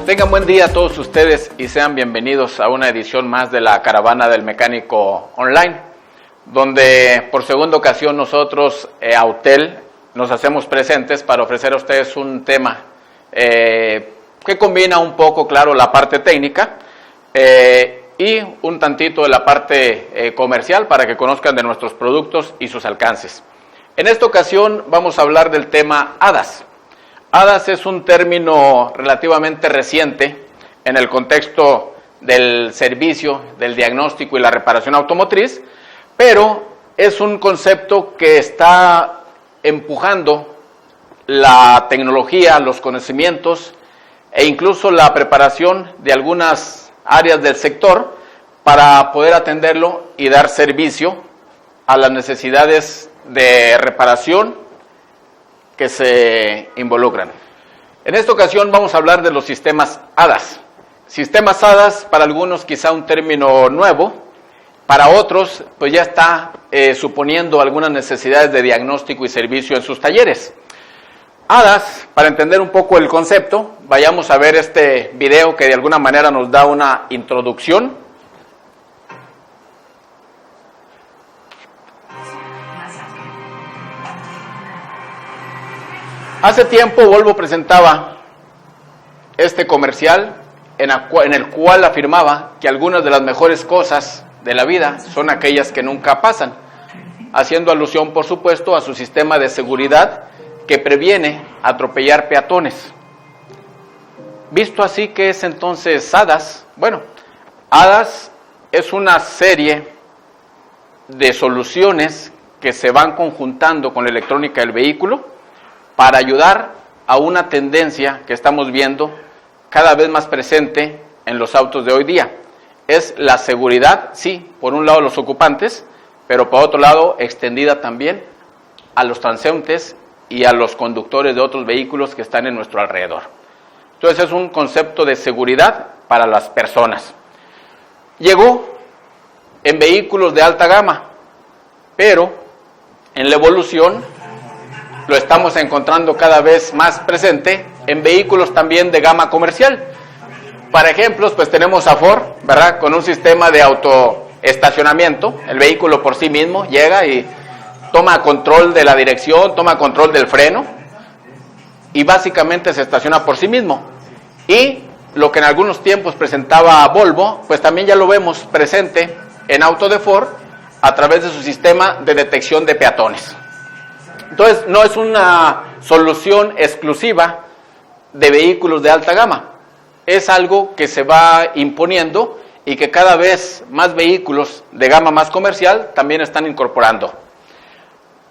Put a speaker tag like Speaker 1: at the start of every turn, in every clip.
Speaker 1: Tengan buen día a todos ustedes y sean bienvenidos a una edición más de la Caravana del Mecánico Online, donde por segunda ocasión nosotros, Autel, nos hacemos presentes para ofrecer a ustedes un tema que combina un poco, claro, la parte técnica y un tantito de la parte comercial para que conozcan de nuestros productos y sus alcances. En esta ocasión vamos a hablar del tema ADAS. ADAS es un término relativamente reciente en el contexto del servicio, del diagnóstico y la reparación automotriz, pero es un concepto que está empujando la tecnología, los conocimientos e incluso la preparación de algunas áreas del sector para poder atenderlo y dar servicio a las necesidades de reparación que se involucran. En esta ocasión vamos a hablar de los sistemas ADAS. Sistemas ADAS, para algunos quizá un término nuevo, para otros pues ya está suponiendo algunas necesidades de diagnóstico y servicio en sus talleres. ADAS, para entender un poco el concepto, vayamos a ver este video que de alguna manera nos da una introducción. Hace tiempo Volvo presentaba este comercial en el cual afirmaba que algunas de las mejores cosas de la vida son aquellas que nunca pasan, haciendo alusión, por supuesto, a su sistema de seguridad que previene atropellar peatones. Visto así, ¿qué es entonces ADAS? Bueno, ADAS es una serie de soluciones que se van conjuntando con la electrónica del vehículo para ayudar a una tendencia que estamos viendo cada vez más presente en los autos de hoy día. Es la seguridad, sí, por un lado los ocupantes, pero por otro lado extendida también a los transeúntes y a los conductores de otros vehículos que están en nuestro alrededor. Entonces es un concepto de seguridad para las personas. Llegó en vehículos de alta gama, pero en la evolución lo estamos encontrando cada vez más presente en vehículos también de gama comercial. Para ejemplos, pues tenemos a Ford, ¿verdad? Con un sistema de autoestacionamiento. El vehículo por sí mismo llega y toma control de la dirección, toma control del freno y básicamente se estaciona por sí mismo. Y lo que en algunos tiempos presentaba Volvo, pues también ya lo vemos presente en auto de Ford a través de su sistema de detección de peatones. Entonces, no es una solución exclusiva de vehículos de alta gama. Es algo que se va imponiendo y que cada vez más vehículos de gama más comercial también están incorporando.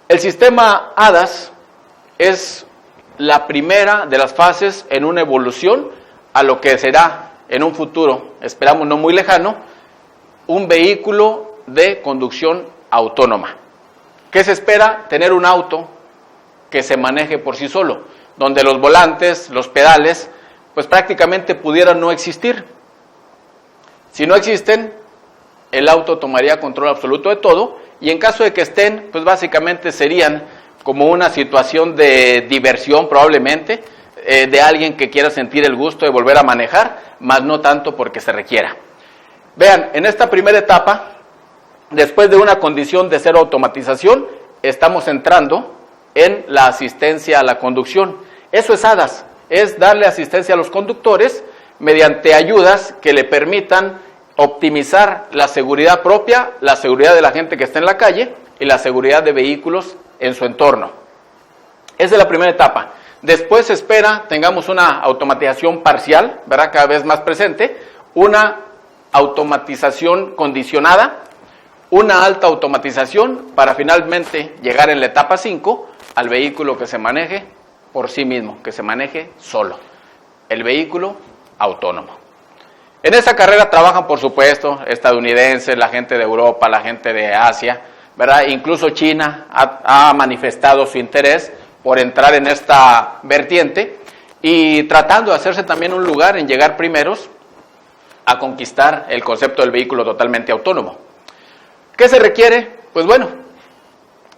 Speaker 1: El sistema ADAS es la primera de las fases en una evolución a lo que será en un futuro, esperamos no muy lejano, un vehículo de conducción autónoma. ¿Qué se espera? Tener un auto que se maneje por sí solo, donde los volantes, los pedales, pues prácticamente pudieran no existir. Si no existen, el auto tomaría control absoluto de todo, y en caso de que estén, pues básicamente serían como una situación de diversión probablemente, de alguien que quiera sentir el gusto de volver a manejar, más no tanto porque se requiera. Vean, en esta primera etapa, después de una condición de cero automatización, estamos entrando en la asistencia a la conducción. Eso es ADAS, es darle asistencia a los conductores mediante ayudas que le permitan optimizar la seguridad propia, la seguridad de la gente que está en la calle y la seguridad de vehículos en su entorno. Esa es la primera etapa. Después se espera tengamos una automatización parcial, ¿verdad? Cada vez más presente, una automatización condicionada, una alta automatización para finalmente llegar en la etapa 5 al vehículo que se maneje por sí mismo, que se maneje solo, el vehículo autónomo. En esa carrera trabajan, por supuesto, estadounidenses, la gente de Europa, la gente de Asia, ¿verdad? Incluso China ha manifestado su interés por entrar en esta vertiente y tratando de hacerse también un lugar en llegar primeros a conquistar el concepto del vehículo totalmente autónomo. ¿Qué se requiere? Pues bueno,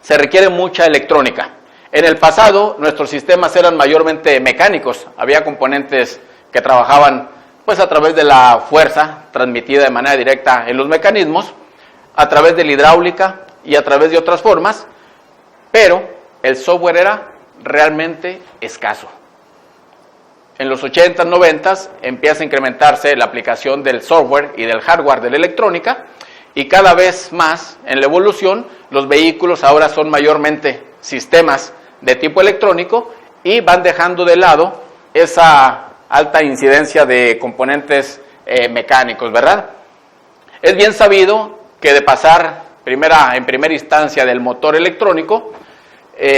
Speaker 1: se requiere mucha electrónica. En el pasado nuestros sistemas eran mayormente mecánicos, había componentes que trabajaban pues a través de la fuerza transmitida de manera directa en los mecanismos, a través de la hidráulica y a través de otras formas, pero el software era realmente escaso. En los 80s, 90s empieza a incrementarse la aplicación del software y del hardware de la electrónica, y cada vez más en la evolución los vehículos ahora son mayormente sistemas de tipo electrónico y van dejando de lado esa alta incidencia de componentes mecánicos, ¿verdad? Es bien sabido que de pasar en primera instancia del motor electrónico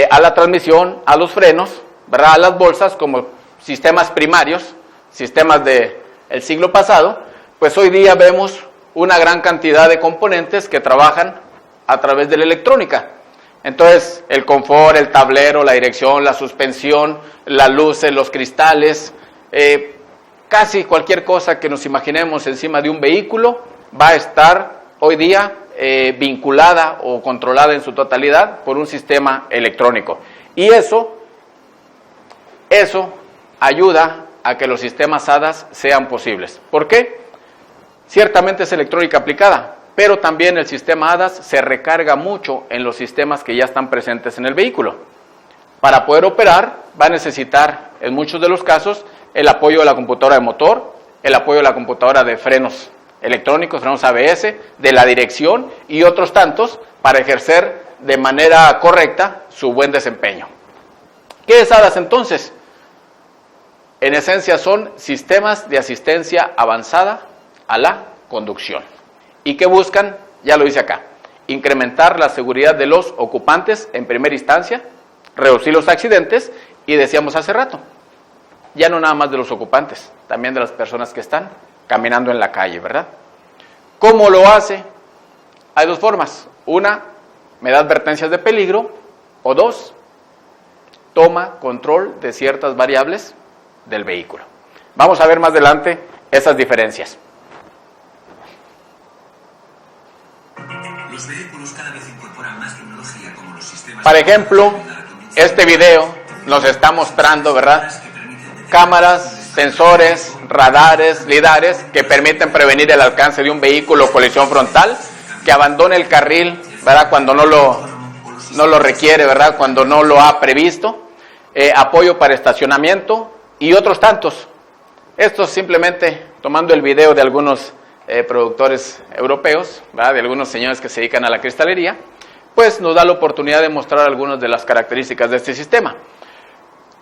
Speaker 1: a la transmisión, a los frenos, ¿verdad?, a las bolsas como sistemas primarios, sistemas del siglo pasado, pues hoy día vemos una gran cantidad de componentes que trabajan a través de la electrónica. Entonces, el confort, el tablero, la dirección, la suspensión, las luces, los cristales, casi cualquier cosa que nos imaginemos encima de un vehículo va a estar hoy día vinculada o controlada en su totalidad por un sistema electrónico. Y eso ayuda a que los sistemas ADAS sean posibles. ¿Por qué? Ciertamente es electrónica aplicada, pero también el sistema ADAS se recarga mucho en los sistemas que ya están presentes en el vehículo. Para poder operar va a necesitar, en muchos de los casos, el apoyo de la computadora de motor, el apoyo de la computadora de frenos electrónicos, frenos ABS, de la dirección y otros tantos para ejercer de manera correcta su buen desempeño. ¿Qué es ADAS entonces? En esencia son sistemas de asistencia avanzada a la conducción. ¿Y qué buscan? Ya lo dice acá. Incrementar la seguridad de los ocupantes en primera instancia, reducir los accidentes y decíamos hace rato, ya no nada más de los ocupantes, también de las personas que están caminando en la calle, ¿verdad? ¿Cómo lo hace? Hay dos formas. Una, me da advertencias de peligro, o dos, toma control de ciertas variables del vehículo. Vamos a ver más adelante esas diferencias.
Speaker 2: Los vehículos cada vez incorporan más tecnología como los sistemas.
Speaker 1: Por ejemplo, este video nos está mostrando, ¿verdad?, cámaras, sensores, radares, lidares que permiten prevenir el alcance de un vehículo o colisión frontal, que abandone el carril, ¿verdad?, cuando no lo requiere, ¿verdad?, cuando no lo ha previsto, apoyo para estacionamiento y otros tantos. Esto simplemente tomando el video de algunos productores europeos, ¿verdad?, de algunos señores que se dedican a la cristalería, pues nos da la oportunidad de mostrar algunas de las características de este sistema.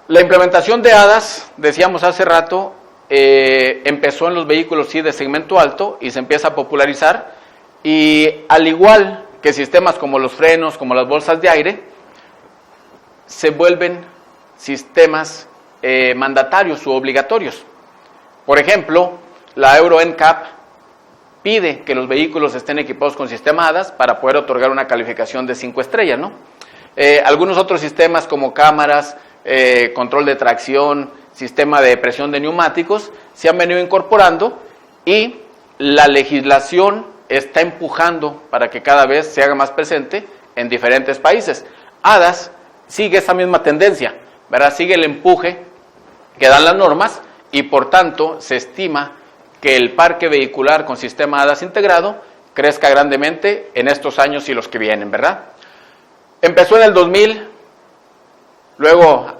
Speaker 1: La implementación de ADAS, decíamos hace rato, empezó en los vehículos sí de segmento alto y se empieza a popularizar, y al igual que sistemas como los frenos, como las bolsas de aire, se vuelven sistemas mandatarios u obligatorios. Por ejemplo, la Euro NCAP pide que los vehículos estén equipados con sistema ADAS para poder otorgar una calificación de 5 estrellas, ¿no? Algunos otros sistemas como cámaras, control de tracción, sistema de presión de neumáticos, se han venido incorporando y la legislación está empujando para que cada vez se haga más presente en diferentes países. ADAS sigue esa misma tendencia, ¿verdad? Sigue el empuje que dan las normas y por tanto se estima que el parque vehicular con sistema ADAS integrado crezca grandemente en estos años y los que vienen, ¿verdad? Empezó en el 2000, luego,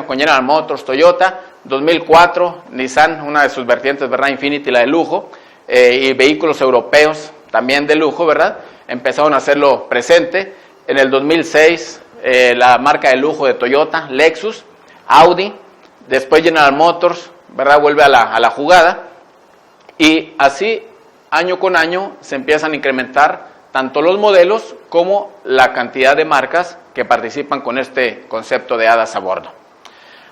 Speaker 1: con General Motors, Toyota, 2004, Nissan, una de sus vertientes, ¿verdad?, Infiniti, la de lujo, y vehículos europeos también de lujo, ¿verdad?, empezaron a hacerlo presente. En el 2006, la marca de lujo de Toyota, Lexus, Audi, después General Motors, ¿verdad?, vuelve a la jugada, y así, año con año, se empiezan a incrementar tanto los modelos como la cantidad de marcas que participan con este concepto de ADAS a bordo.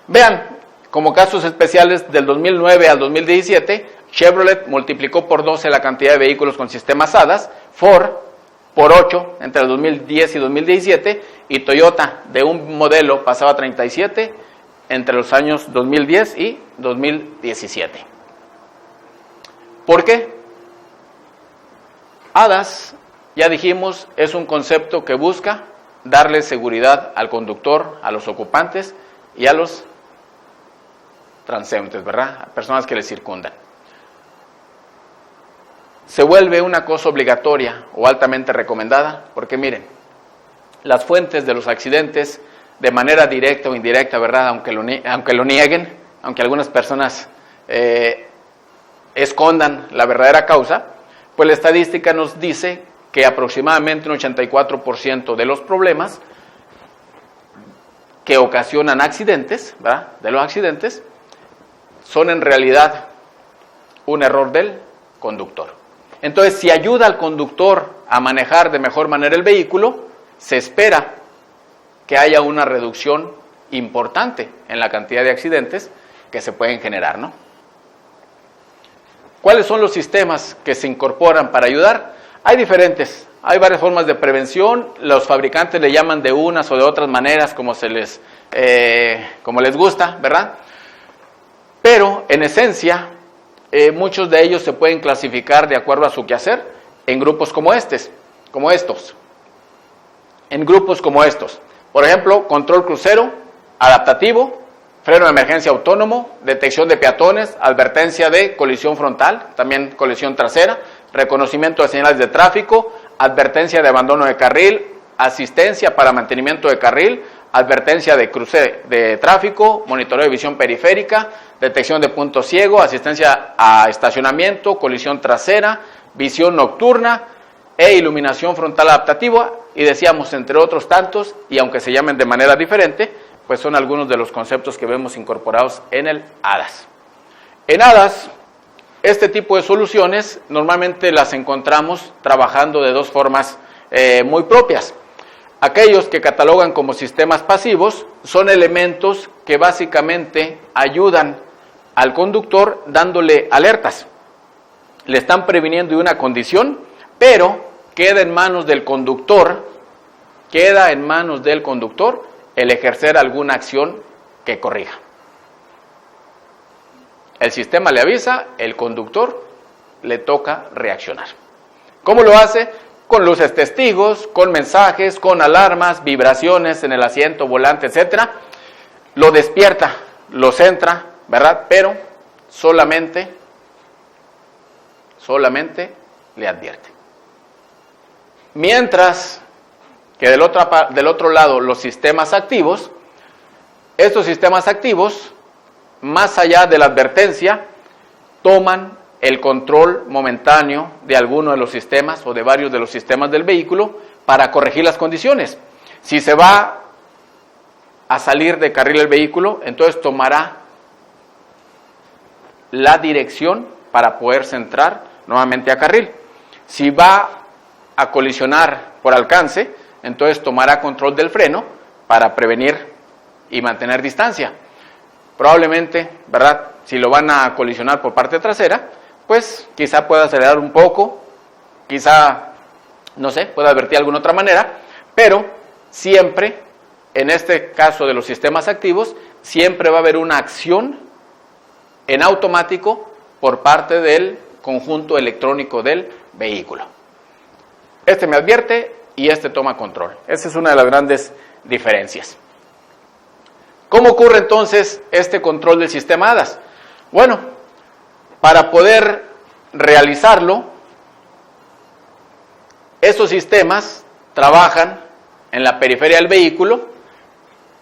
Speaker 1: Vean, como casos especiales del 2009 al 2017, Chevrolet multiplicó por 12 la cantidad de vehículos con sistemas ADAS, Ford por 8 entre el 2010 y 2017, y Toyota de un modelo pasaba a 37 entre los años 2010 y 2017. ¿Por qué? ADAS, ya dijimos, es un concepto que busca darle seguridad al conductor, a los ocupantes y a los transeúntes, ¿verdad? A personas que les circundan. Se vuelve una cosa obligatoria o altamente recomendada, porque miren, las fuentes de los accidentes, de manera directa o indirecta, ¿verdad? Aunque lo nieguen, aunque algunas personas escondan la verdadera causa, pues la estadística nos dice que aproximadamente un 84% de los problemas que ocasionan accidentes, ¿verdad? De los accidentes, son en realidad un error del conductor. Entonces, si ayuda al conductor a manejar de mejor manera el vehículo, se espera que haya una reducción importante en la cantidad de accidentes que se pueden generar, ¿no? ¿Cuáles son los sistemas que se incorporan para ayudar? Hay diferentes, hay varias formas de prevención, los fabricantes le llaman de unas o de otras maneras como les gusta, ¿verdad? Pero en esencia, muchos de ellos se pueden clasificar de acuerdo a su quehacer en grupos como estos. En grupos como estos. Por ejemplo, control crucero, adaptativo, freno de emergencia autónomo, detección de peatones, advertencia de colisión frontal, también colisión trasera, reconocimiento de señales de tráfico, advertencia de abandono de carril, asistencia para mantenimiento de carril, advertencia de cruce de tráfico, monitoreo de visión periférica, detección de punto ciego, asistencia a estacionamiento, colisión trasera, visión nocturna e iluminación frontal adaptativa, y decíamos entre otros tantos, y aunque se llamen de manera diferente, pues son algunos de los conceptos que vemos incorporados en el ADAS. En ADAS, este tipo de soluciones normalmente las encontramos trabajando de dos formas muy propias. Aquellos que catalogan como sistemas pasivos son elementos que básicamente ayudan al conductor dándole alertas. Le están previniendo de una condición, pero queda en manos del conductor el ejercer alguna acción que corrija. El sistema le avisa, el conductor le toca reaccionar. ¿Cómo lo hace? Con luces testigos, con mensajes, con alarmas, vibraciones en el asiento, volante, etcétera. Lo despierta, lo centra, ¿verdad? Pero solamente le advierte. Mientras que del otro lado los sistemas activos, estos sistemas activos, más allá de la advertencia, toman el control momentáneo de alguno de los sistemas o de varios de los sistemas del vehículo para corregir las condiciones. Si se va a salir de carril el vehículo, entonces tomará la dirección para poder centrar nuevamente a carril. Si va a colisionar por alcance, entonces tomará control del freno para prevenir y mantener distancia. Probablemente, ¿verdad? Si lo van a colisionar por parte trasera, pues quizá pueda acelerar un poco, quizá, no sé, pueda advertir de alguna otra manera, pero siempre, en este caso de los sistemas activos, siempre va a haber una acción en automático por parte del conjunto electrónico del vehículo. Este me advierte y este toma control. Esa es una de las grandes diferencias. ¿Cómo ocurre entonces este control del sistema ADAS? Bueno, para poder realizarlo, estos sistemas trabajan en la periferia del vehículo,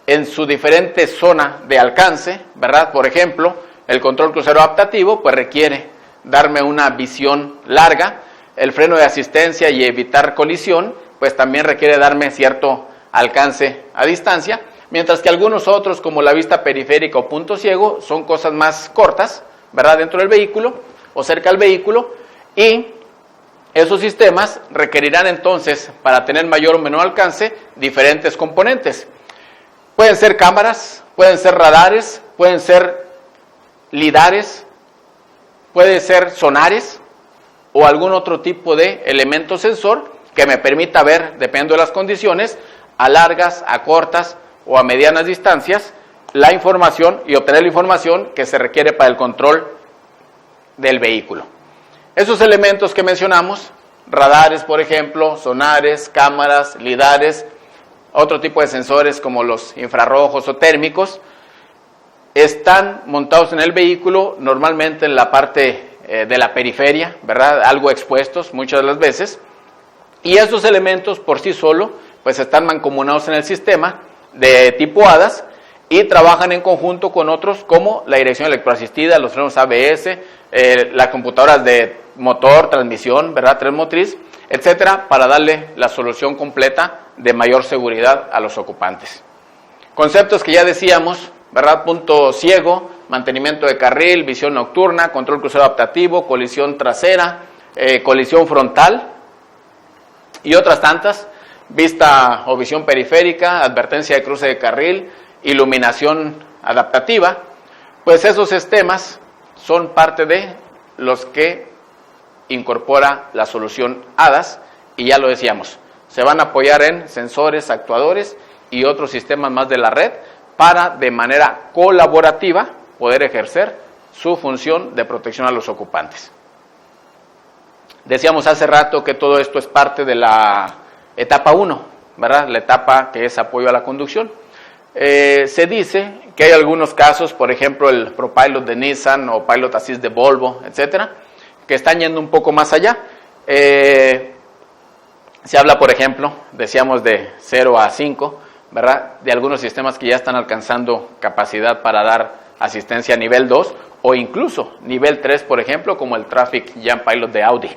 Speaker 1: en su diferente zona de alcance, ¿verdad? Por ejemplo, el control crucero adaptativo, pues requiere darme una visión larga. El freno de asistencia y evitar colisión, pues también requiere darme cierto alcance a distancia, mientras que algunos otros, como la vista periférica o punto ciego, son cosas más cortas, ¿verdad? Dentro del vehículo o cerca del vehículo, y esos sistemas requerirán entonces, para tener mayor o menor alcance, diferentes componentes. Pueden ser cámaras, pueden ser radares, pueden ser lidares, pueden ser sonares o algún otro tipo de elemento sensor que me permita ver, dependiendo de las condiciones, a largas, a cortas o a medianas distancias, la información y obtener la información que se requiere para el control del vehículo. Esos elementos que mencionamos, radares por ejemplo, sonares, cámaras, lidares, otro tipo de sensores como los infrarrojos o térmicos, están montados en el vehículo, normalmente en la parte de la periferia, ¿verdad? Algo expuestos muchas de las veces, y estos elementos por sí solos pues están mancomunados en el sistema de tipo HADAS y trabajan en conjunto con otros como la dirección electroasistida, los frenos ABS, las computadoras de motor, transmisión, ¿verdad? Tren motriz, etcétera, para darle la solución completa de mayor seguridad a los ocupantes. Conceptos que ya decíamos, ¿verdad? Punto ciego, mantenimiento de carril, visión nocturna, control crucero adaptativo, colisión trasera, colisión frontal y otras tantas, vista o visión periférica, advertencia de cruce de carril, iluminación adaptativa. Pues esos sistemas son parte de los que incorpora la solución HADAS, y ya lo decíamos, se van a apoyar en sensores, actuadores y otros sistemas más de la red para de manera colaborativa poder ejercer su función de protección a los ocupantes. Decíamos hace rato que todo esto es parte de la etapa 1, ¿verdad? La etapa que es apoyo a la conducción. Se dice que hay algunos casos, por ejemplo el ProPilot de Nissan o Pilot Assist de Volvo, etcétera, que están yendo un poco más allá. Se habla, por ejemplo, decíamos de 0 a 5, ¿verdad? De algunos sistemas que ya están alcanzando capacidad para dar asistencia a nivel 2 o incluso nivel 3, por ejemplo, como el Traffic Jam Pilot de Audi.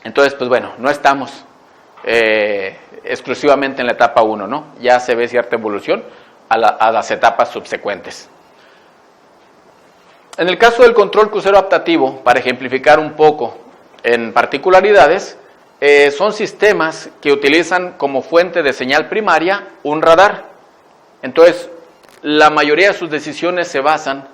Speaker 1: Entonces, pues bueno, no estamos exclusivamente en la etapa 1, ¿no? Ya se ve cierta evolución a las etapas subsecuentes. En el caso del control crucero adaptativo, para ejemplificar un poco en particularidades, son sistemas que utilizan como fuente de señal primaria un radar. Entonces, la mayoría de sus decisiones se basan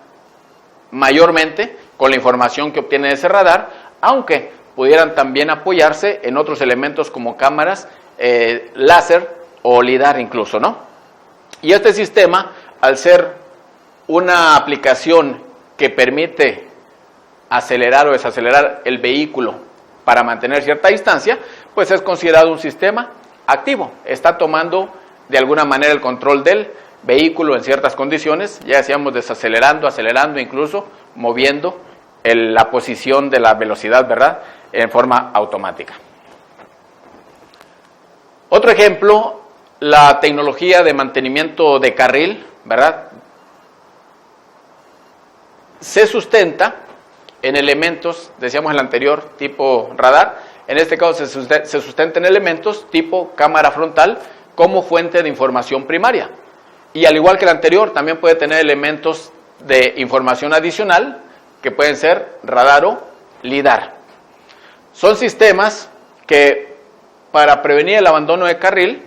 Speaker 1: mayormente con la información que obtiene ese radar, aunque pudieran también apoyarse en otros elementos como cámaras, láser o lidar incluso, ¿no? Y este sistema, al ser una aplicación que permite acelerar o desacelerar el vehículo para mantener cierta distancia, pues es considerado un sistema activo. Está tomando de alguna manera el control del vehículo en ciertas condiciones, ya decíamos desacelerando, acelerando, incluso moviendo la posición de la velocidad, ¿verdad?, en forma automática. Otro ejemplo, la tecnología de mantenimiento de carril, ¿verdad?, se sustenta en elementos, decíamos en el anterior, tipo radar. En este caso se sustenta en elementos tipo cámara frontal como fuente de información primaria. Y al igual que el anterior, también puede tener elementos de información adicional que pueden ser radar o lidar. Son sistemas que para prevenir el abandono de carril,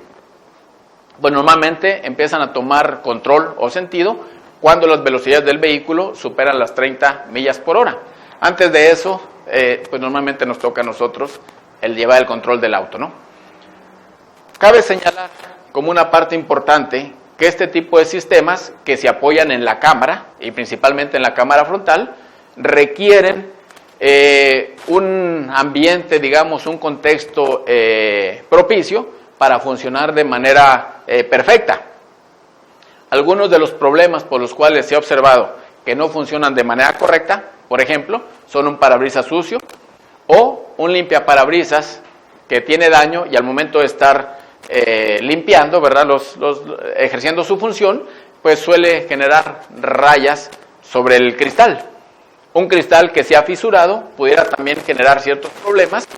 Speaker 1: pues normalmente empiezan a tomar control o sentido cuando las velocidades del vehículo superan las 30 millas por hora. Antes de eso, pues normalmente nos toca a nosotros el llevar el control del auto, ¿no? Cabe señalar como una parte importante que este tipo de sistemas que se apoyan en la cámara, y principalmente en la cámara frontal, requieren un ambiente, digamos, un contexto propicio para funcionar de manera perfecta. Algunos de los problemas por los cuales se ha observado que no funcionan de manera correcta, por ejemplo, son un parabrisas sucio o un limpiaparabrisas que tiene daño y al momento de estar limpiando, ¿verdad?, ejerciendo su función, pues suele generar rayas sobre el cristal. Un cristal que se ha fisurado pudiera también generar ciertos problemas.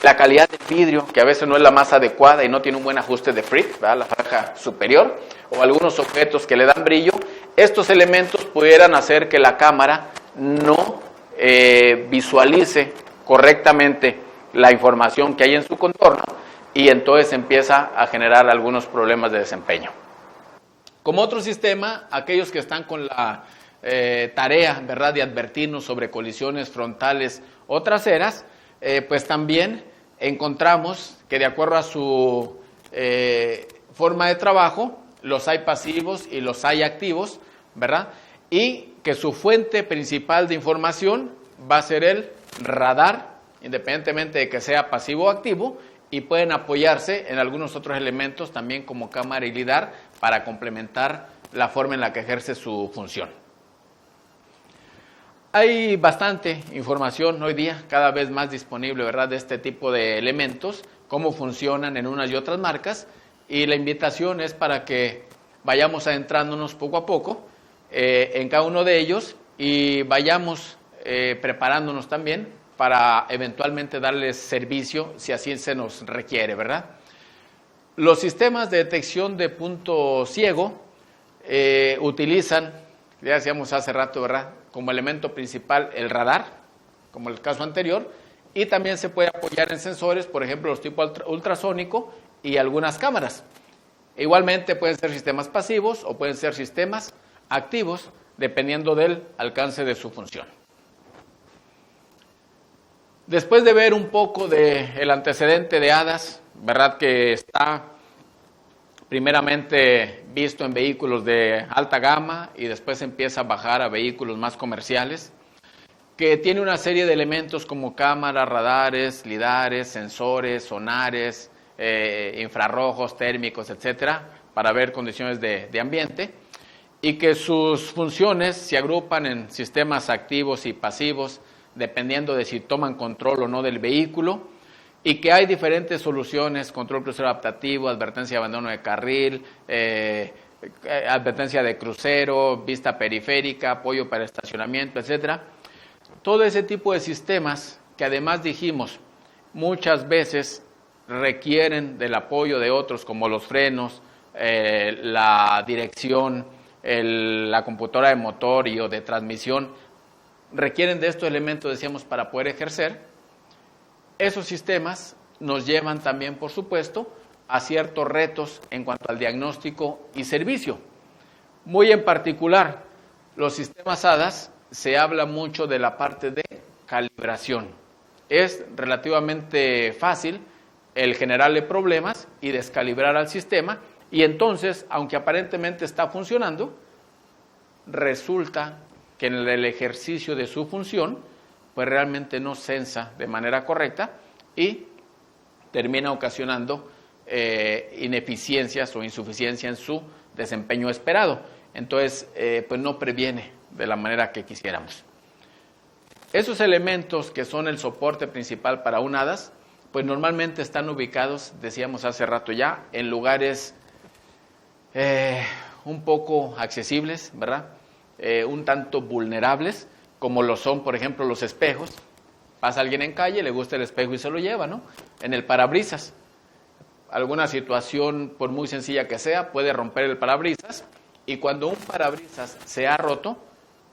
Speaker 1: La calidad del vidrio, que a veces no es la más adecuada y no tiene un buen ajuste de frit, ¿verdad?, la franja superior, o algunos objetos que le dan brillo. Estos elementos pudieran hacer que la cámara no visualice correctamente la información que hay en su contorno y entonces empieza a generar algunos problemas de desempeño. Como otro sistema, aquellos que están con la tarea, ¿verdad?, de advertirnos sobre colisiones frontales o traseras, pues también encontramos que de acuerdo a su forma de trabajo, los hay pasivos y los hay activos, ¿verdad? Y que su fuente principal de información va a ser el radar, independientemente de que sea pasivo o activo, y pueden apoyarse en algunos otros elementos también como cámara y lidar para complementar la forma en la que ejerce su función. Hay bastante información hoy día, cada vez más disponible, ¿verdad?, de este tipo de elementos, cómo funcionan en unas y otras marcas, y la invitación es para que vayamos adentrándonos poco a poco en cada uno de ellos y vayamos preparándonos también para eventualmente darles servicio si así se nos requiere, ¿verdad? Los sistemas de detección de punto ciego utilizan, ya decíamos hace rato, ¿verdad?, como elemento principal el radar, como el caso anterior, y también se puede apoyar en sensores, por ejemplo, los tipo ultrasónico y algunas cámaras. Igualmente pueden ser sistemas pasivos o pueden ser sistemas activos, dependiendo del alcance de su función. Después de ver un poco del antecedente de HADAS, ¿verdad?, que está primeramente visto en vehículos de alta gama y después empieza a bajar a vehículos más comerciales, que tiene una serie de elementos como cámaras, radares, lidares, sensores, sonares, infrarrojos, térmicos, etcétera, para ver condiciones de ambiente, y que sus funciones se agrupan en sistemas activos y pasivos, dependiendo de si toman control o no del vehículo, y que hay diferentes soluciones: control crucero adaptativo, advertencia de abandono de carril, advertencia de crucero, vista periférica, apoyo para estacionamiento, etcétera. Todo ese tipo de sistemas que, además dijimos, muchas veces requieren del apoyo de otros, como los frenos, la dirección, la computadora de motor y o de transmisión, requieren de estos elementos, decíamos, para poder ejercer. Esos sistemas nos llevan también, por supuesto, a ciertos retos en cuanto al diagnóstico y servicio. Muy en particular, los sistemas HADAS, se habla mucho de la parte de calibración. Es relativamente fácil el generarle problemas y descalibrar al sistema, y entonces, aunque aparentemente está funcionando, resulta que en el ejercicio de su función, pues realmente no sensa de manera correcta y termina ocasionando ineficiencias o insuficiencia en su desempeño esperado. Entonces, pues no previene de la manera que quisiéramos. Esos elementos que son el soporte principal para un HADAS, pues normalmente están ubicados, decíamos hace rato ya, en lugares un poco accesibles, ¿verdad? Un tanto vulnerables, como lo son, por ejemplo, los espejos. Pasa alguien en calle, le gusta el espejo y se lo lleva, ¿no? En el parabrisas, alguna situación, por muy sencilla que sea, puede romper el parabrisas, y cuando un parabrisas se ha roto,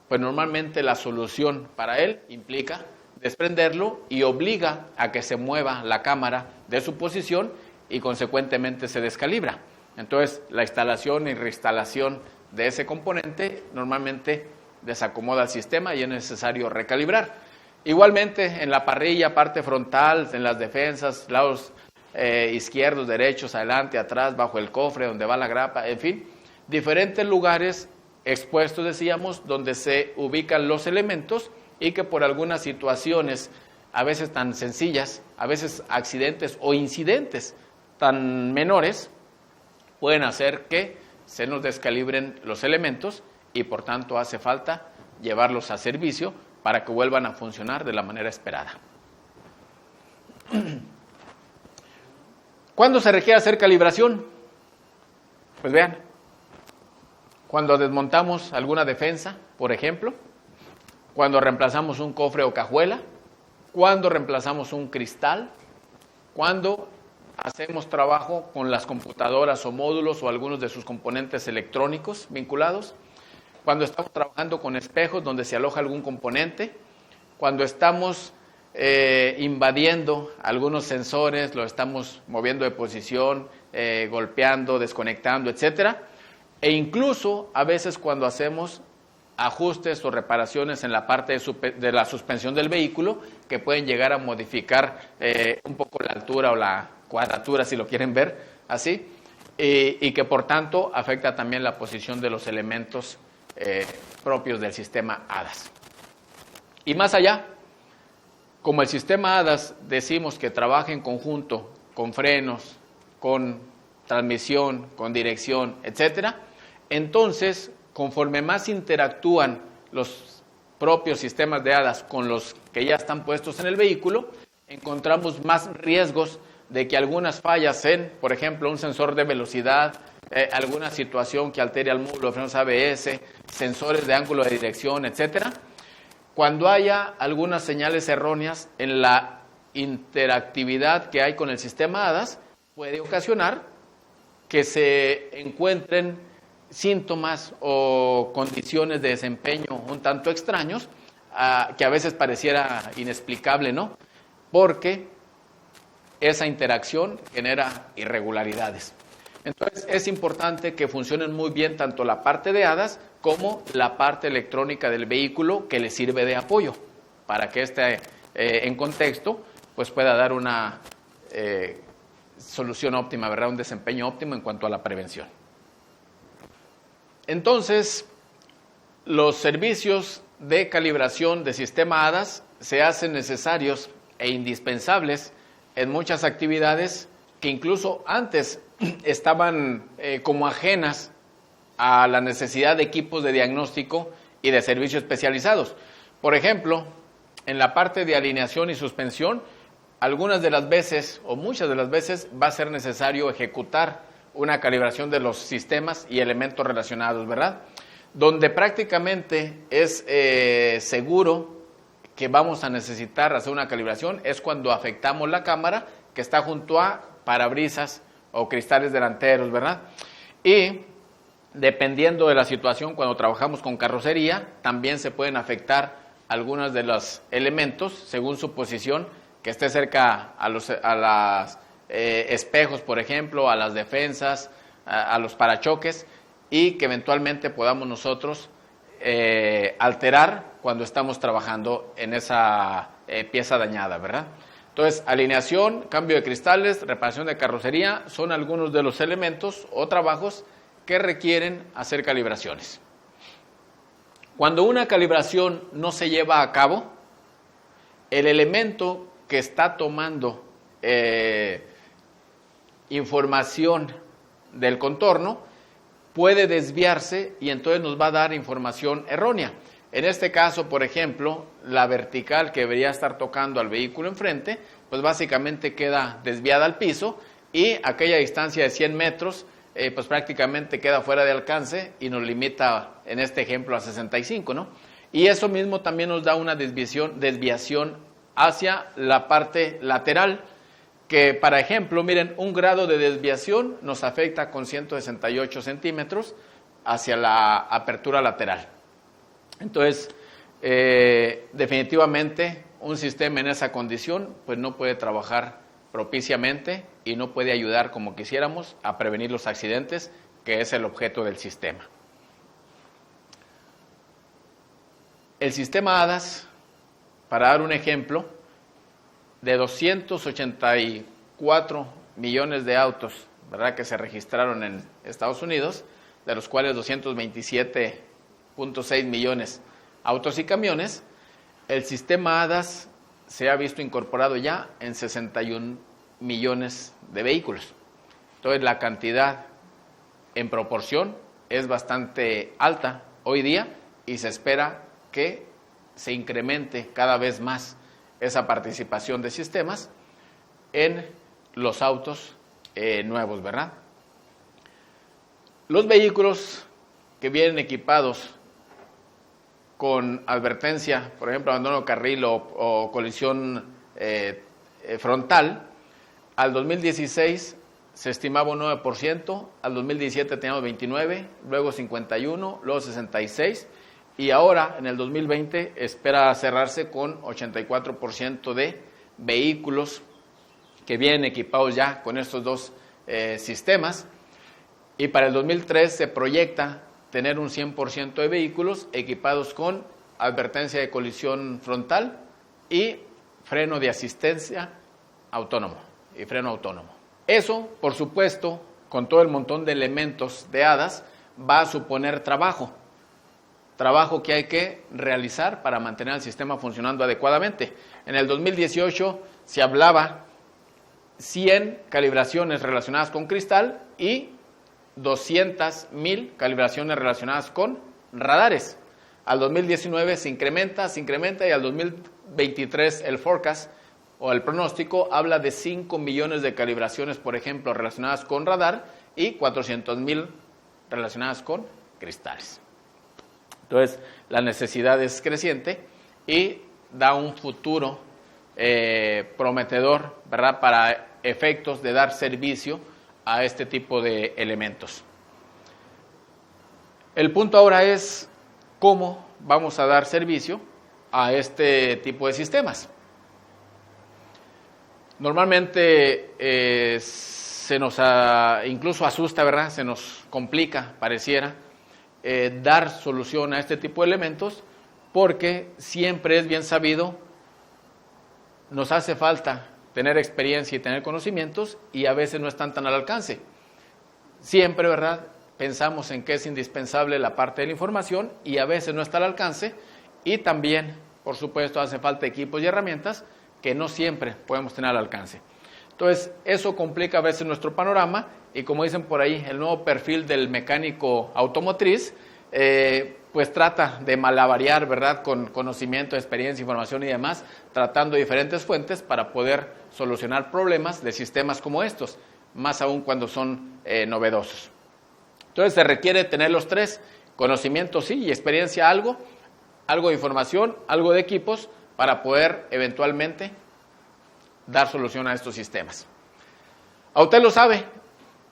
Speaker 1: pues normalmente la solución para él implica desprenderlo y obliga a que se mueva la cámara de su posición y consecuentemente se descalibra. Entonces, la instalación y reinstalación de ese componente normalmente desacomoda el sistema y es necesario recalibrar. Igualmente, en la parrilla, parte frontal, en las defensas, lados izquierdos, derechos, adelante, atrás, bajo el cofre, donde va la grapa, en fin, diferentes lugares expuestos, decíamos, donde se ubican los elementos y que por algunas situaciones, a veces tan sencillas, a veces accidentes o incidentes tan menores, pueden hacer que se nos descalibren los elementos y por tanto hace falta llevarlos a servicio para que vuelvan a funcionar de la manera esperada. ¿Cuándo se requiere hacer calibración? Pues vean, cuando desmontamos alguna defensa, por ejemplo, cuando reemplazamos un cofre o cajuela, cuando reemplazamos un cristal, cuando hacemos trabajo con las computadoras o módulos o algunos de sus componentes electrónicos vinculados, cuando estamos trabajando con espejos donde se aloja algún componente, cuando estamos invadiendo algunos sensores, lo estamos moviendo de posición, golpeando, desconectando, etcétera, e incluso a veces cuando hacemos ajustes o reparaciones en la parte de la suspensión del vehículo que pueden llegar a modificar un poco la altura o la cuadratura, si lo quieren ver así, y que por tanto afecta también la posición de los elementos propios del sistema HADAS. Y más allá, como el sistema HADAS decimos que trabaja en conjunto con frenos, con transmisión, con dirección, etcétera, Entonces, conforme más interactúan los propios sistemas de HADAS con los que ya están puestos en el vehículo, encontramos más riesgos de que algunas fallas en, por ejemplo, un sensor de velocidad, alguna situación que altere al módulo de frenos ABS, sensores de ángulo de dirección, etcétera, cuando haya algunas señales erróneas en la interactividad que hay con el sistema HADAS, puede ocasionar que se encuentren síntomas o condiciones de desempeño un tanto extraños, que a veces pareciera inexplicable, ¿no? Porque esa interacción genera irregularidades. Entonces, es importante que funcionen muy bien tanto la parte de HADAS como la parte electrónica del vehículo que le sirve de apoyo para que en contexto, pues pueda dar una solución óptima, ¿verdad? Un desempeño óptimo en cuanto a la prevención. Entonces, los servicios de calibración de sistema HADAS se hacen necesarios e indispensables en muchas actividades que incluso antes estaban como ajenas a la necesidad de equipos de diagnóstico y de servicios especializados. Por ejemplo, en la parte de alineación y suspensión, algunas de las veces o muchas de las veces va a ser necesario ejecutar una calibración de los sistemas y elementos relacionados, ¿verdad? Donde prácticamente es seguro que vamos a necesitar hacer una calibración es cuando afectamos la cámara que está junto a parabrisas o cristales delanteros, ¿verdad? Y dependiendo de la situación, cuando trabajamos con carrocería, también se pueden afectar algunos de los elementos según su posición, que esté cerca a los espejos, por ejemplo, a las defensas, a los parachoques, y que eventualmente podamos nosotros alterar cuando estamos trabajando en esa pieza dañada, ¿verdad? Entonces, alineación, cambio de cristales, reparación de carrocería, son algunos de los elementos o trabajos que requieren hacer calibraciones. Cuando una calibración no se lleva a cabo, el elemento que está tomando información del contorno puede desviarse y entonces nos va a dar información errónea. En este caso, por ejemplo, la vertical que debería estar tocando al vehículo enfrente, pues básicamente queda desviada al piso y aquella distancia de 100 metros, pues prácticamente queda fuera de alcance y nos limita, en este ejemplo, a 65, ¿no? Y eso mismo también nos da una desviación hacia la parte lateral, que, por ejemplo, miren, 1 grado de desviación nos afecta con 168 centímetros hacia la apertura lateral. Entonces, definitivamente, un sistema en esa condición pues no puede trabajar propiciamente y no puede ayudar como quisiéramos a prevenir los accidentes, que es el objeto del sistema. El sistema HADAS, para dar un ejemplo, de 284 millones de autos, ¿verdad?, que se registraron en Estados Unidos, de los cuales 227.6 millones autos y camiones, el sistema HADAS se ha visto incorporado ya en 61 millones de vehículos. Entonces, la cantidad en proporción es bastante alta hoy día y se espera que se incremente cada vez más esa participación de sistemas en los autos nuevos, ¿verdad? Los vehículos que vienen equipados con advertencia, por ejemplo, abandono de carril o colisión frontal, al 2016 se estimaba un 9%, al 2017 teníamos 29%, luego 51%, luego 66%, y ahora en el 2020 espera cerrarse con 84% de vehículos que vienen equipados ya con estos dos sistemas, y para el 2003 se proyecta tener un 100% de vehículos equipados con advertencia de colisión frontal y freno de asistencia autónomo y freno autónomo. Eso, por supuesto, con todo el montón de elementos de HADAS, va a suponer trabajo que hay que realizar para mantener el sistema funcionando adecuadamente. En el 2018 se hablaba 100 calibraciones relacionadas con cristal y 200,000 calibraciones relacionadas con radares. Al 2019 se incrementa y al 2023 el forecast o el pronóstico habla de 5 millones de calibraciones, por ejemplo, relacionadas con radar y 400,000 relacionadas con cristales. Entonces, la necesidad es creciente y da un futuro prometedor, ¿verdad?, para efectos de dar servicio a este tipo de elementos. El punto ahora es cómo vamos a dar servicio a este tipo de sistemas. Normalmente se nos incluso asusta, ¿verdad?, se nos complica, pareciera, dar solución a este tipo de elementos, porque siempre es bien sabido, nos hace falta tener experiencia y tener conocimientos y a veces no están tan al alcance. Siempre, ¿verdad?, pensamos en que es indispensable la parte de la información y a veces no está al alcance, y también, por supuesto, hace falta equipos y herramientas que no siempre podemos tener al alcance. Entonces, eso complica a veces nuestro panorama y, como dicen por ahí, el nuevo perfil del mecánico automotriz, pues trata de malabarear, ¿verdad?, con conocimiento, experiencia, información y demás, tratando diferentes fuentes para poder solucionar problemas de sistemas como estos, más aún cuando son novedosos. Entonces, se requiere tener los tres: conocimiento sí y experiencia algo de información, algo de equipos, para poder eventualmente dar solución a estos sistemas. Autel lo sabe.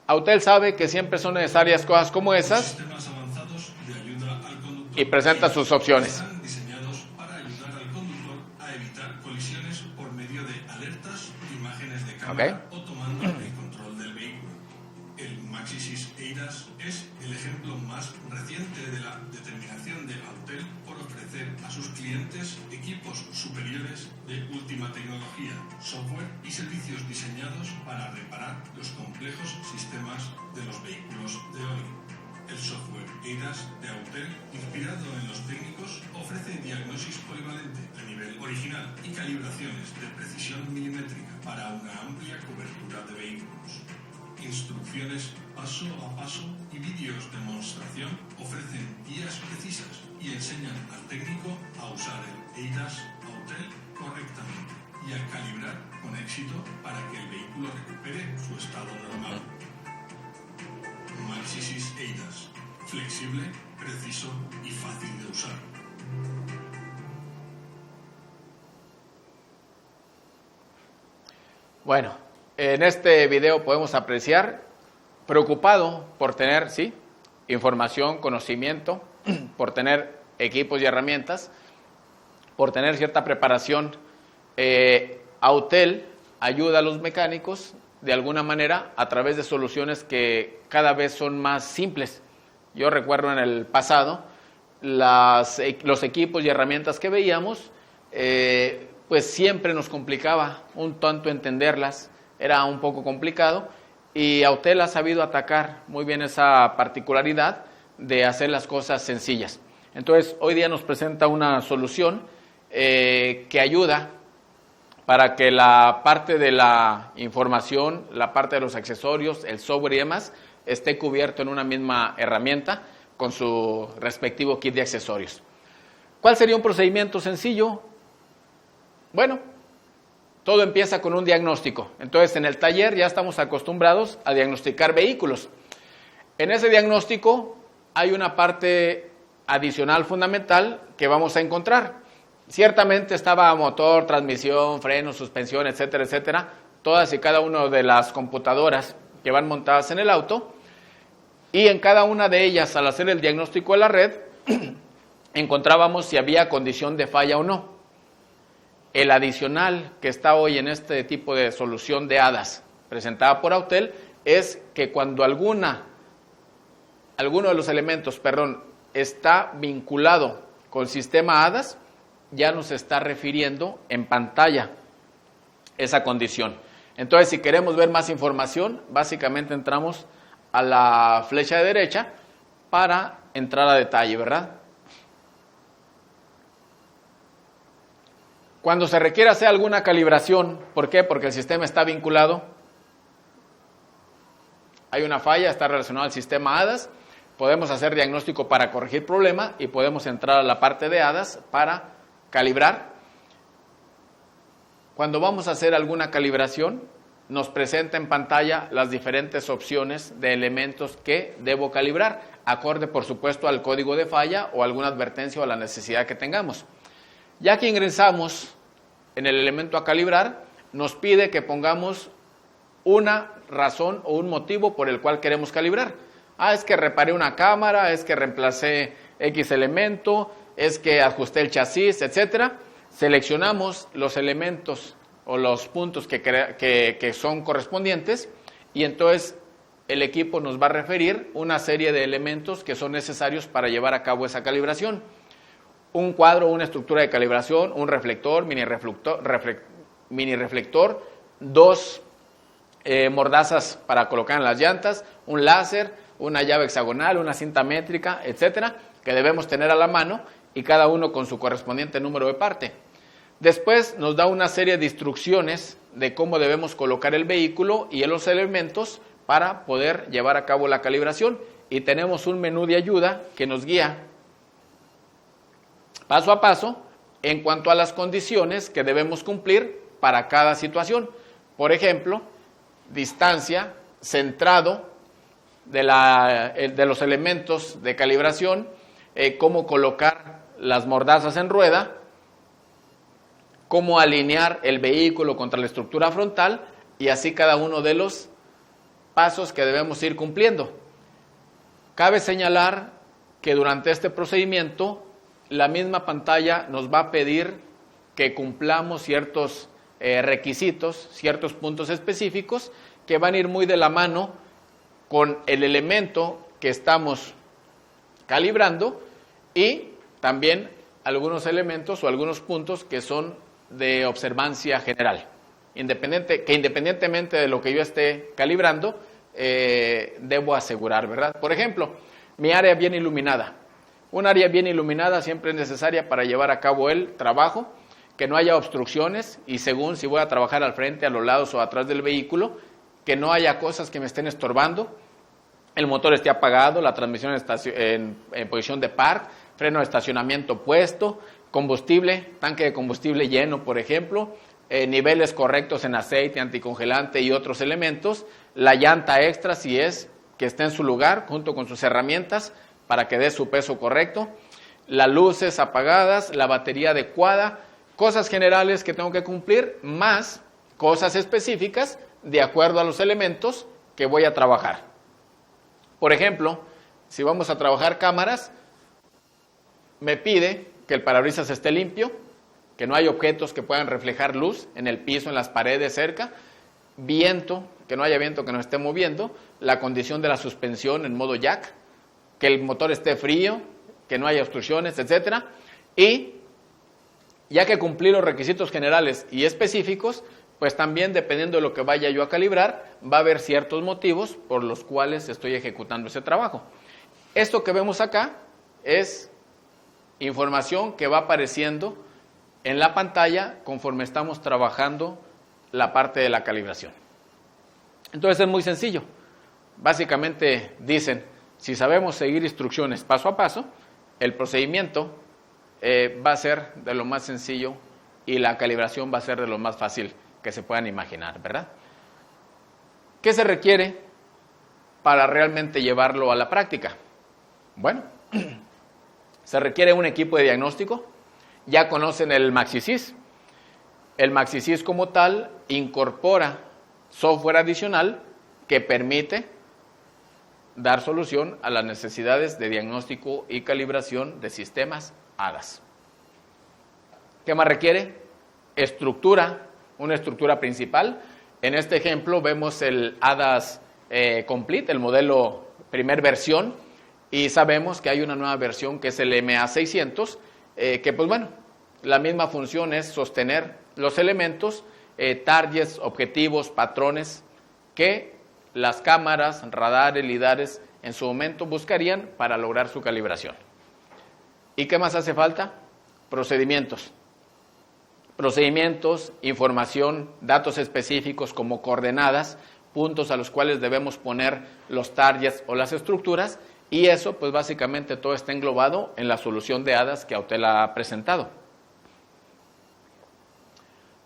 Speaker 1: Autel sabe que siempre son necesarias cosas como esas y presenta sus opciones.
Speaker 3: Están diseñados para ayudar al conductor a evitar colisiones por medio de alertas, imágenes de cámara o tomando el control del vehículo. El MaxiSys ADAS es el ejemplo más reciente de la determinación de Autel por ofrecer a sus clientes equipos superiores de última tecnología, software y servicios diseñados para reparar los complejos sistemas de los vehículos de hoy. El software ADAS de Autel, inspirado en los técnicos, ofrece diagnosis polivalente a nivel original y calibraciones de precisión milimétrica para una amplia cobertura de vehículos. Instrucciones paso a paso y vídeos de demostración ofrecen guías precisas y enseñan al técnico a usar el ADAS Autel correctamente y a calibrar con éxito para que el vehículo recupere su estado normal. MaxiSys ADAS, flexible, preciso y fácil de usar.
Speaker 1: Bueno, en este video podemos apreciar, preocupado por tener, sí, información, conocimiento, por tener equipos y herramientas, por tener cierta preparación. Autel ayuda a los mecánicos de alguna manera a través de soluciones que cada vez son más simples. Yo recuerdo en el pasado los equipos y herramientas que veíamos, pues siempre nos complicaba un tanto entenderlas, era un poco complicado, y Autel ha sabido atacar muy bien esa particularidad de hacer las cosas sencillas. Entonces, hoy día nos presenta una solución que ayuda para que la parte de la información, la parte de los accesorios, el software y demás, esté cubierto en una misma herramienta con su respectivo kit de accesorios. ¿Cuál sería un procedimiento sencillo? Bueno, todo empieza con un diagnóstico. Entonces, en el taller ya estamos acostumbrados a diagnosticar vehículos. En ese diagnóstico hay una parte adicional fundamental que vamos a encontrar. Ciertamente estaba motor, transmisión, freno, suspensión, etcétera, etcétera, todas y cada una de las computadoras que van montadas en el auto, y en cada una de ellas, al hacer el diagnóstico de la red, encontrábamos si había condición de falla o no. El adicional que está hoy en este tipo de solución de ADAS presentada por Autel es que cuando alguno de los elementos, está vinculado con el sistema ADAS, ya nos está refiriendo en pantalla esa condición. Entonces, si queremos ver más información, básicamente entramos a la flecha de derecha para entrar a detalle, ¿verdad? Cuando se requiere hacer alguna calibración, ¿por qué? Porque el sistema está vinculado, hay una falla, está relacionado al sistema HADAS, podemos hacer diagnóstico para corregir problema y podemos entrar a la parte de HADAS para calibrar. Cuando vamos a hacer alguna calibración, nos presenta en pantalla las diferentes opciones de elementos que debo calibrar, acorde por supuesto al código de falla o alguna advertencia o a la necesidad que tengamos. Ya que ingresamos en el elemento a calibrar, nos pide que pongamos una razón o un motivo por el cual queremos calibrar. Es que reparé una cámara, es que reemplacé X elemento, es que ajusté el chasis, etcétera. Seleccionamos los elementos o los puntos que son correspondientes y entonces el equipo nos va a referir una serie de elementos que son necesarios para llevar a cabo esa calibración. Un cuadro, una estructura de calibración, un reflector, mini reflector, 2 mordazas para colocar en las llantas, un láser, una llave hexagonal, una cinta métrica, etcétera, que debemos tener a la mano y cada uno con su correspondiente número de parte. Después nos da una serie de instrucciones de cómo debemos colocar el vehículo y los elementos para poder llevar a cabo la calibración y tenemos un menú de ayuda que nos guía paso a paso en cuanto a las condiciones que debemos cumplir para cada situación. Por ejemplo, distancia, centrado de los elementos de calibración, cómo colocar las mordazas en rueda, cómo alinear el vehículo contra la estructura frontal y así cada uno de los pasos que debemos ir cumpliendo. Cabe señalar que durante este procedimiento la misma pantalla nos va a pedir que cumplamos ciertos requisitos, ciertos puntos específicos que van a ir muy de la mano con el elemento que estamos calibrando y también algunos elementos o algunos puntos que son de observancia general, independientemente de lo que yo esté calibrando, debo asegurar, ¿verdad? Por ejemplo, mi área bien iluminada. Un área bien iluminada siempre es necesaria para llevar a cabo el trabajo, que no haya obstrucciones y según si voy a trabajar al frente, a los lados o atrás del vehículo, que no haya cosas que me estén estorbando, el motor esté apagado, la transmisión en posición de park, freno de estacionamiento puesto, combustible, tanque de combustible lleno, por ejemplo, niveles correctos en aceite, anticongelante y otros elementos, la llanta extra si es que esté en su lugar junto con sus herramientas para que dé su peso correcto, las luces apagadas, la batería adecuada, cosas generales que tengo que cumplir, más cosas específicas de acuerdo a los elementos que voy a trabajar. Por ejemplo, si vamos a trabajar cámaras, me pide que el parabrisas esté limpio, que no hay objetos que puedan reflejar luz en el piso, en las paredes cerca, viento, que no haya viento que nos esté moviendo, la condición de la suspensión en modo jack, que el motor esté frío, que no haya obstrucciones, etcétera, y ya que cumplí los requisitos generales y específicos, pues también dependiendo de lo que vaya yo a calibrar, va a haber ciertos motivos por los cuales estoy ejecutando ese trabajo. Esto que vemos acá es información que va apareciendo en la pantalla conforme estamos trabajando la parte de la calibración. Entonces es muy sencillo. Básicamente dicen, si sabemos seguir instrucciones paso a paso, el procedimiento va a ser de lo más sencillo y la calibración va a ser de lo más fácil que se puedan imaginar, ¿verdad? ¿Qué se requiere para realmente llevarlo a la práctica? Bueno, se requiere un equipo de diagnóstico. Ya conocen el MaxiSys. El MaxiSys como tal incorpora software adicional que permite dar solución a las necesidades de diagnóstico y calibración de sistemas HADAS. ¿Qué más requiere? Estructura, una estructura principal. En este ejemplo vemos el HADAS Complete, el modelo primer versión, y sabemos que hay una nueva versión que es el MA600, que pues bueno, la misma función es sostener los elementos, targets, objetivos, patrones que las cámaras, radares, lidares en su momento buscarían para lograr su calibración. ¿Y qué más hace falta? Procedimientos. Procedimientos, información, datos específicos como coordenadas puntos a los cuales debemos poner los targets o las estructuras, y eso pues básicamente todo está englobado en la solución de hadas que Autel ha presentado.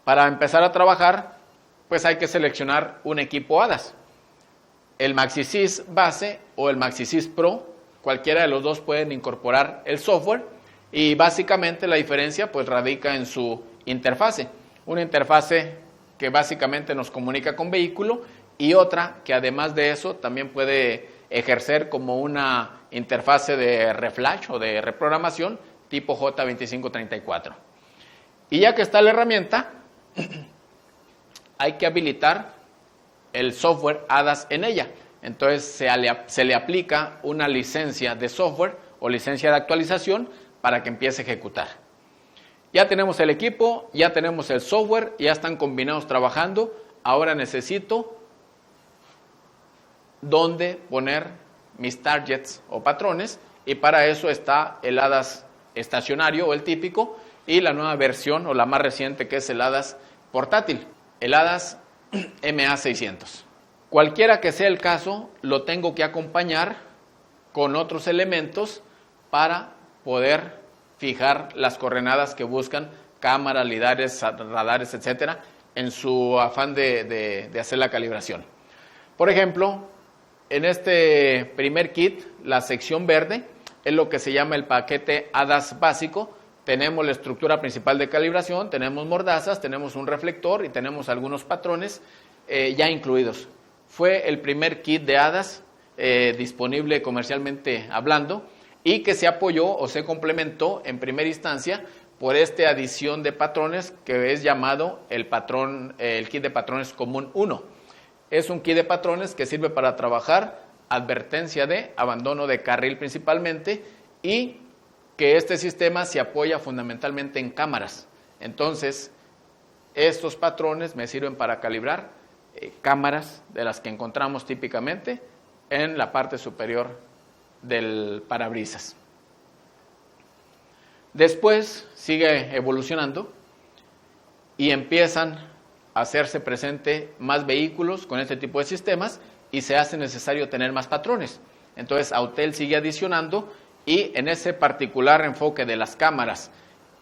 Speaker 1: Para empezar a trabajar, pues hay que seleccionar un equipo hadas. El MaxiSys base o el MaxiSys Pro, cualquiera de los dos pueden incorporar el software, y básicamente la diferencia pues radica en su interfase. Una interfase que básicamente nos comunica con vehículo, y otra que además de eso también puede ejercer como una interfase de reflash o de reprogramación tipo J2534. Y ya que está la herramienta, hay que habilitar el software hadas en ella. Entonces se le aplica una licencia de software o licencia de actualización para que empiece a ejecutar. Ya tenemos el equipo, ya tenemos el software, ya están combinados trabajando. Ahora necesito dónde poner mis targets o patrones, y para eso está el hadas estacionario o el típico, y la nueva versión o la más reciente, que es el hadas portátil, el hadas MA600. Cualquiera que sea el caso, lo tengo que acompañar con otros elementos para poder fijar las coordenadas que buscan cámaras, lidares, radares, etcétera, en su afán de hacer la calibración. Por ejemplo, en este primer kit, la sección verde es lo que se llama el paquete hadas básico. Tenemos la estructura principal de calibración, tenemos mordazas, tenemos un reflector y tenemos algunos patrones ya incluidos. Fue el primer kit de hadas disponible comercialmente hablando, y que se apoyó o se complementó en primera instancia por esta adición de patrones que es llamado el kit de patrones común 1. Es un kit de patrones que sirve para trabajar advertencia de abandono de carril principalmente, y que este sistema se apoya fundamentalmente en cámaras. Entonces, estos patrones me sirven para calibrar cámaras de las que encontramos típicamente en la parte superior del parabrisas. Después sigue evolucionando y empiezan a hacerse presente más vehículos con este tipo de sistemas, y se hace necesario tener más patrones. Entonces Autel sigue adicionando, y en ese particular enfoque de las cámaras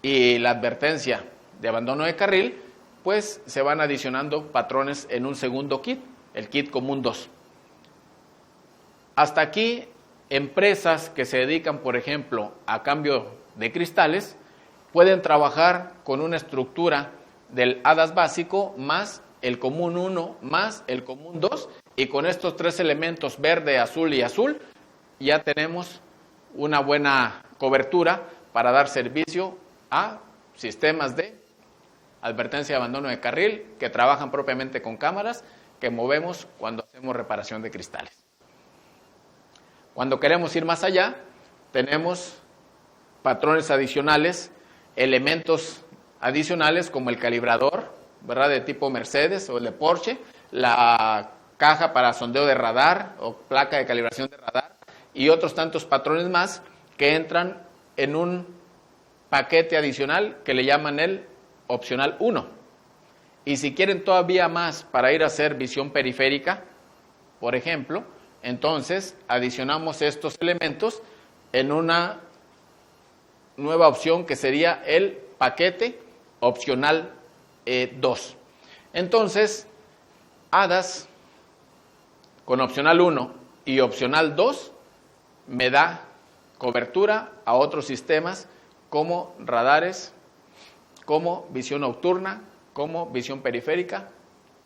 Speaker 1: y la advertencia de abandono de carril, pues se van adicionando patrones en un segundo kit, el kit común 2. Hasta aquí, empresas que se dedican, por ejemplo, a cambio de cristales, pueden trabajar con una estructura del hadas básico más el común 1 más el común 2, y con estos tres elementos, verde, azul y azul, ya tenemos una buena cobertura para dar servicio a sistemas de advertencia de abandono de carril que trabajan propiamente con cámaras que movemos cuando hacemos reparación de cristales. Cuando queremos ir más allá, tenemos patrones adicionales, elementos adicionales como el calibrador, ¿verdad?, de tipo Mercedes o el de Porsche, la caja para sondeo de radar o placa de calibración de radar, y otros tantos patrones más que entran en un paquete adicional que le llaman el opcional 1. Y si quieren todavía más para ir a hacer visión periférica, por ejemplo, entonces adicionamos estos elementos en una nueva opción que sería el paquete opcional 2. Entonces, hadas con opcional 1 y opcional 2 me da cobertura a otros sistemas como radares, como visión nocturna, como visión periférica,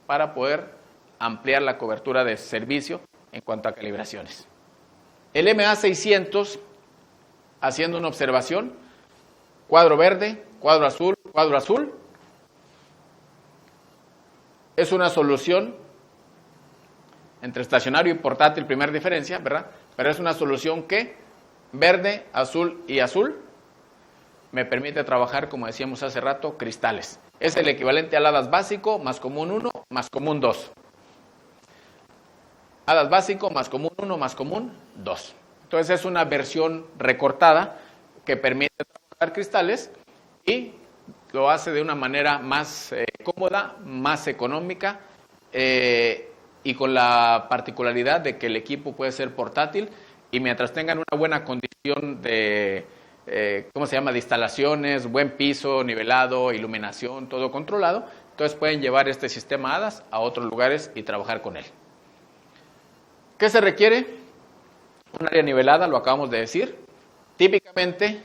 Speaker 1: para poder ampliar la cobertura de servicio en cuanto a calibraciones. El MA600, haciendo una observación, cuadro verde, cuadro azul, es una solución entre estacionario y portátil, primera diferencia, ¿verdad? Pero es una solución que verde, azul y azul me permite trabajar, como decíamos hace rato, cristales. Es el equivalente al hadas básico más común 1 más común 2. Hadas básico más común 1 más común 2. Entonces es una versión recortada que permite trabajar cristales y lo hace de una manera más cómoda, más económica y y con la particularidad de que el equipo puede ser portátil y mientras tengan una buena condición de, de instalaciones, buen piso, nivelado, iluminación, todo controlado, entonces pueden llevar este sistema HADAS a otros lugares y trabajar con él. ¿Qué se requiere? Un área nivelada, lo acabamos de decir. Típicamente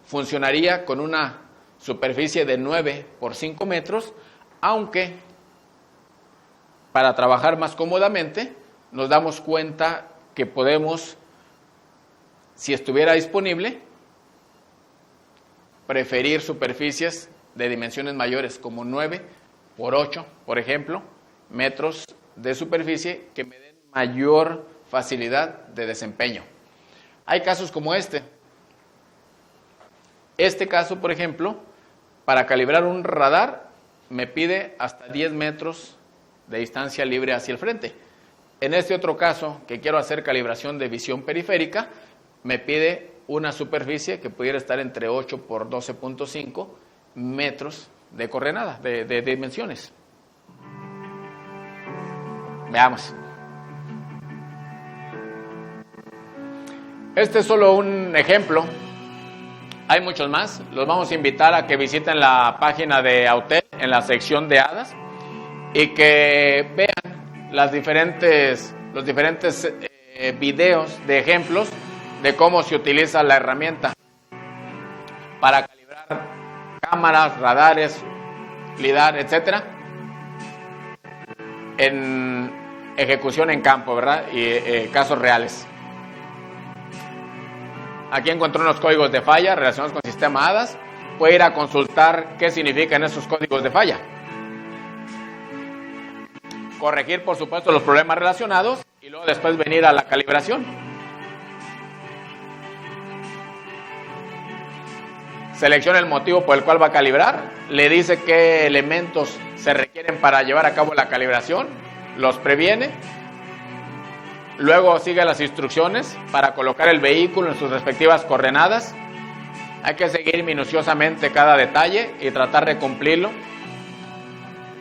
Speaker 1: funcionaría con una superficie de 9 por 5 metros, aunque para trabajar más cómodamente nos damos cuenta que podemos, si estuviera disponible, preferir superficies de dimensiones mayores como 9 por 8, por ejemplo, metros de superficie que me den mayor facilidad de desempeño. Hay casos como este. Este caso, por ejemplo, para calibrar un radar me pide hasta 10 metros de distancia libre hacia el frente. En este otro caso, que quiero hacer calibración de visión periférica, me pide una superficie que pudiera estar entre 8 por 12.5 metros de coordenada, de dimensiones. Veamos. Este es solo un ejemplo. Hay muchos más. Los vamos a invitar a que visiten la página de Autel en la sección de HADAS y que vean los diferentes videos de ejemplos de cómo se utiliza la herramienta para calibrar cámaras, radares, lidar, etcétera, en ejecución en campo, ¿verdad? Y casos reales. Aquí encontró unos códigos de falla relacionados con el sistema HADAS. Puede ir a consultar qué significan esos códigos de falla. Corregir, por supuesto, los problemas relacionados y luego después venir a la calibración. Selecciona el motivo por el cual va a calibrar. Le dice qué elementos se requieren para llevar a cabo la calibración. Los previene. Luego sigue las instrucciones para colocar el vehículo en sus respectivas coordenadas. Hay que seguir minuciosamente cada detalle y tratar de cumplirlo.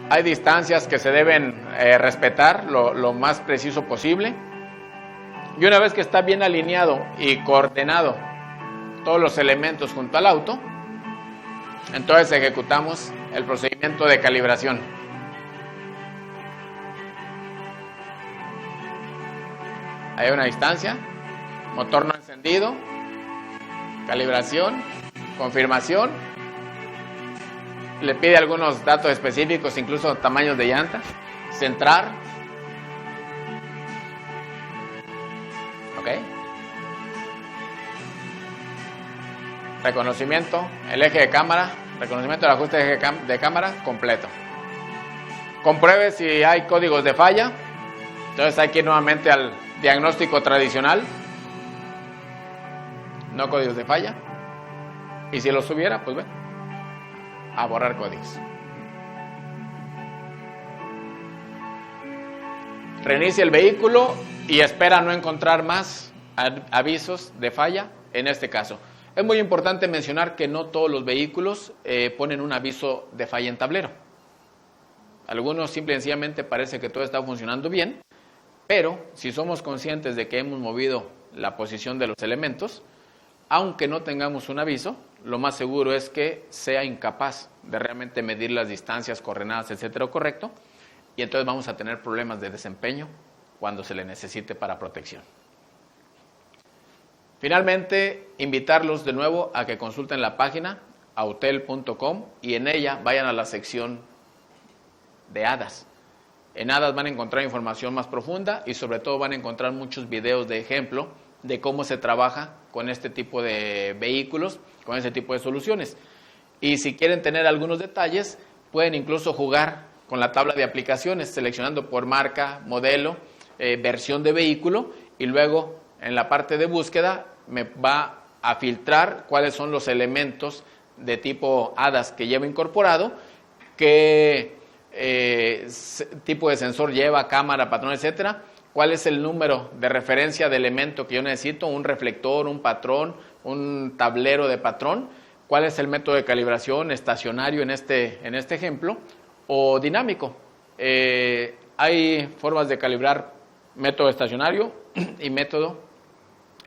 Speaker 1: Hay distancias que se deben respetar lo más preciso posible. Y una vez que está bien alineado y coordinado todos los elementos junto al auto, entonces ejecutamos el procedimiento de calibración. Hay una distancia, motor no encendido, calibración, confirmación. Le pide algunos datos específicos, incluso tamaños de llantas. Centrar. Ok. Reconocimiento, el eje de cámara, reconocimiento del ajuste de eje de cámara completo. Compruebe si hay códigos de falla. Entonces hay que ir nuevamente al diagnóstico tradicional. No códigos de falla. Y si los hubiera, pues bueno, a borrar códigos. Reinicia el vehículo y espera no encontrar más avisos de falla en este caso. Es muy importante mencionar que no todos los vehículos ponen un aviso de falla en tablero. Algunos simple y sencillamente parece que todo está funcionando bien, pero si somos conscientes de que hemos movido la posición de los elementos, aunque no tengamos un aviso, lo más seguro es que sea incapaz de realmente medir las distancias, coordenadas, etcétera, correcto, y entonces vamos a tener problemas de desempeño cuando se le necesite para protección. Finalmente, invitarlos de nuevo a que consulten la página autel.com y en ella vayan a la sección de HADAS. En HADAS van a encontrar información más profunda y sobre todo van a encontrar muchos videos de ejemplo de cómo se trabaja con este tipo de vehículos, con este tipo de soluciones. Y si quieren tener algunos detalles, pueden incluso jugar con la tabla de aplicaciones, seleccionando por marca, modelo, versión de vehículo, y luego en la parte de búsqueda me va a filtrar cuáles son los elementos de tipo HADAS que lleva incorporado, qué tipo de sensor lleva, cámara, patrón, etcétera, cuál es el número de referencia de elemento que yo necesito, un reflector, un patrón, un tablero de patrón, cuál es el método de calibración estacionario en este ejemplo, o dinámico. hay formas de calibrar método estacionario y método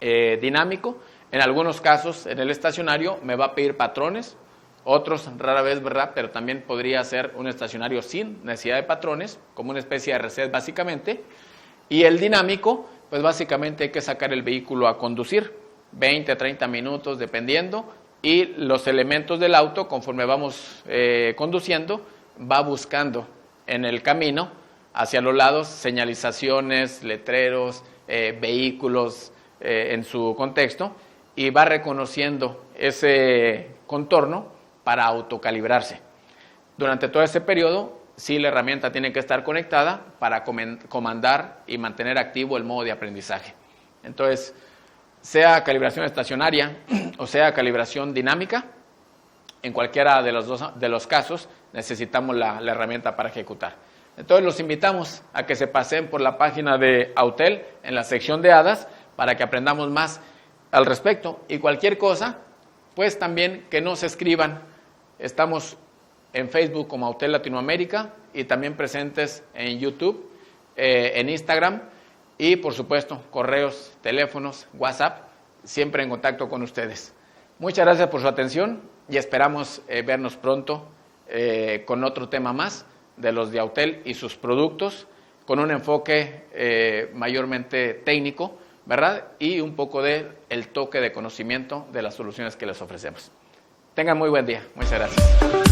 Speaker 1: dinámico. En algunos casos, en el estacionario me va a pedir patrones, otros rara vez, ¿verdad? Pero también podría ser un estacionario sin necesidad de patrones, como una especie de reset básicamente. Y el dinámico, pues básicamente hay que sacar el vehículo a conducir, 20 a 30 minutos dependiendo, y los elementos del auto, conforme vamos conduciendo, va buscando en el camino, hacia los lados, señalizaciones, letreros, vehículos en su contexto, y va reconociendo ese contorno para autocalibrarse. Durante todo ese periodo, sí, la herramienta tiene que estar conectada para comandar y mantener activo el modo de aprendizaje. Entonces, sea calibración estacionaria o sea calibración dinámica, en cualquiera de los casos necesitamos la herramienta para ejecutar. Entonces, los invitamos a que se pasen por la página de Autel en la sección de hadas para que aprendamos más al respecto. Y cualquier cosa, pues también que nos escriban. Estamos en Facebook como Autel Latinoamérica y también presentes en YouTube, en Instagram y por supuesto correos, teléfonos, WhatsApp, siempre en contacto con ustedes. Muchas gracias por su atención y esperamos vernos pronto con otro tema más de los de Autel y sus productos, con un enfoque mayormente técnico, ¿verdad? Y un poco de el toque de conocimiento de las soluciones que les ofrecemos. Tengan muy buen día. Muchas gracias.